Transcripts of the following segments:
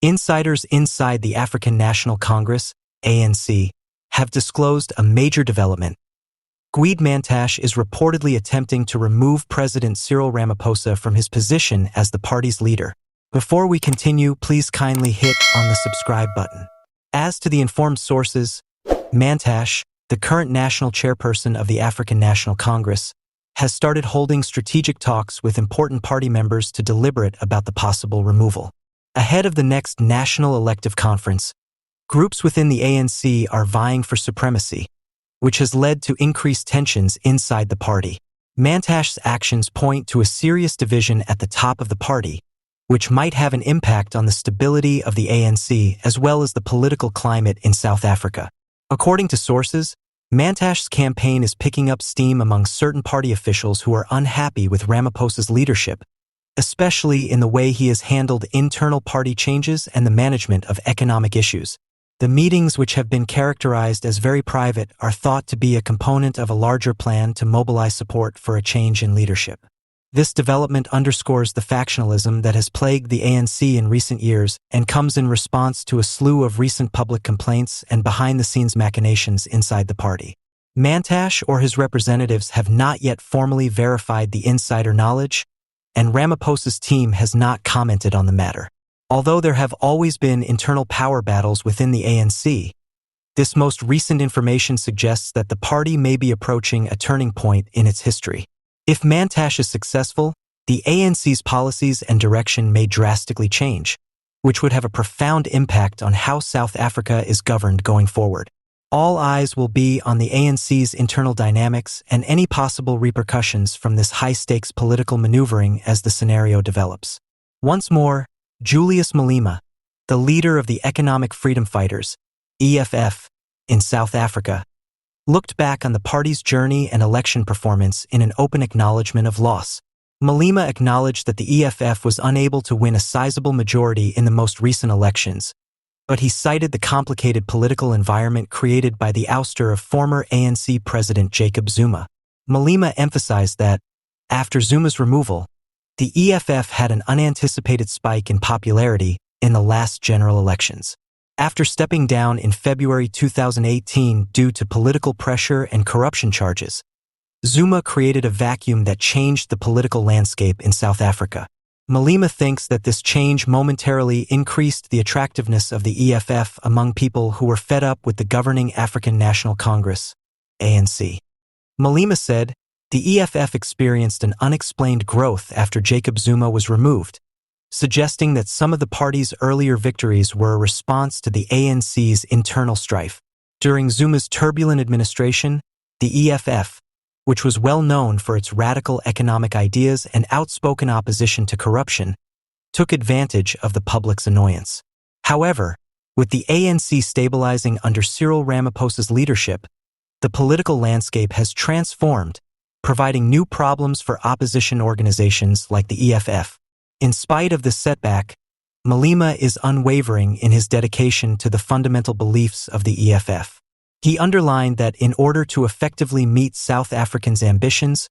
Insiders inside the African National Congress, ANC, have disclosed a major development. Gwede Mantashe is reportedly attempting to remove President Cyril Ramaphosa from his position as the party's leader. Before we continue, please kindly hit on the subscribe button. As to the informed sources, Mantashe, the current National Chairperson of the African National Congress, has started holding strategic talks with important party members to deliberate about the possible removal. Ahead of the next National Elective Conference, groups within the ANC are vying for supremacy, which has led to increased tensions inside the party. Mantashe's actions point to a serious division at the top of the party, which might have an impact on the stability of the ANC as well as the political climate in South Africa. According to sources, Mantashe's campaign is picking up steam among certain party officials who are unhappy with Ramaphosa's leadership, especially in the way he has handled internal party changes and the management of economic issues. The meetings, which have been characterized as very private, are thought to be a component of a larger plan to mobilize support for a change in leadership. This development underscores the factionalism that has plagued the ANC in recent years and comes in response to a slew of recent public complaints and behind-the-scenes machinations inside the party. Mantashe or his representatives have not yet formally verified the insider knowledge, and Ramaphosa's team has not commented on the matter. Although there have always been internal power battles within the ANC, this most recent information suggests that the party may be approaching a turning point in its history. If Mantashe is successful, the ANC's policies and direction may drastically change, which would have a profound impact on how South Africa is governed going forward. All eyes will be on the ANC's internal dynamics and any possible repercussions from this high-stakes political maneuvering as the scenario develops. Once more, Julius Malema, the leader of the Economic Freedom Fighters, EFF, in South Africa, looked back on the party's journey and election performance in an open acknowledgement of loss. Malema acknowledged that the EFF was unable to win a sizable majority in the most recent elections, but he cited the complicated political environment created by the ouster of former ANC President Jacob Zuma. Malema emphasized that, after Zuma's removal, the EFF had an unanticipated spike in popularity in the last general elections. After stepping down in February 2018 due to political pressure and corruption charges, Zuma created a vacuum that changed the political landscape in South Africa. Malema thinks that this change momentarily increased the attractiveness of the EFF among people who were fed up with the governing African National Congress, ANC. Malema said, the EFF experienced an unexplained growth after Jacob Zuma was removed, suggesting that some of the party's earlier victories were a response to the ANC's internal strife. During Zuma's turbulent administration, the EFF, which was well known for its radical economic ideas and outspoken opposition to corruption, took advantage of the public's annoyance. However, with the ANC stabilizing under Cyril Ramaphosa's leadership, the political landscape has transformed, providing new problems for opposition organizations like the EFF. In spite of this setback, Malema is unwavering in his dedication to the fundamental beliefs of the EFF. He underlined that in order to effectively meet South Africans' ambitions,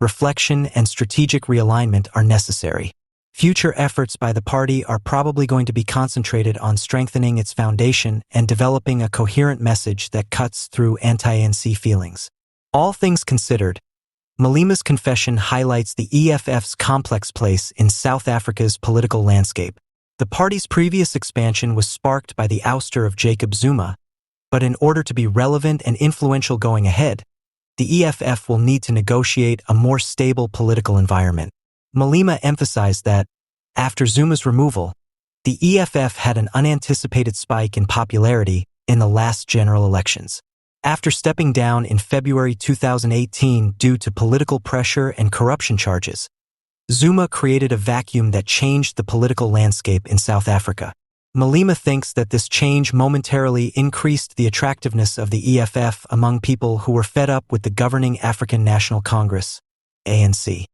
reflection and strategic realignment are necessary. Future efforts by the party are probably going to be concentrated on strengthening its foundation and developing a coherent message that cuts through anti-ANC feelings. All things considered, Malema's confession highlights the EFF's complex place in South Africa's political landscape. The party's previous expansion was sparked by the ouster of Jacob Zuma, but in order to be relevant and influential going ahead, the EFF will need to negotiate a more stable political environment. Malema emphasized that, after Zuma's removal, the EFF had an unanticipated spike in popularity in the last general elections. After stepping down in February 2018 due to political pressure and corruption charges, Zuma created a vacuum that changed the political landscape in South Africa. Malema thinks that this change momentarily increased the attractiveness of the EFF among people who were fed up with the governing African National Congress, ANC.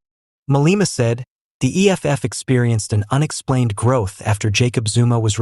Malema said, the EFF experienced an unexplained growth after Jacob Zuma was removed.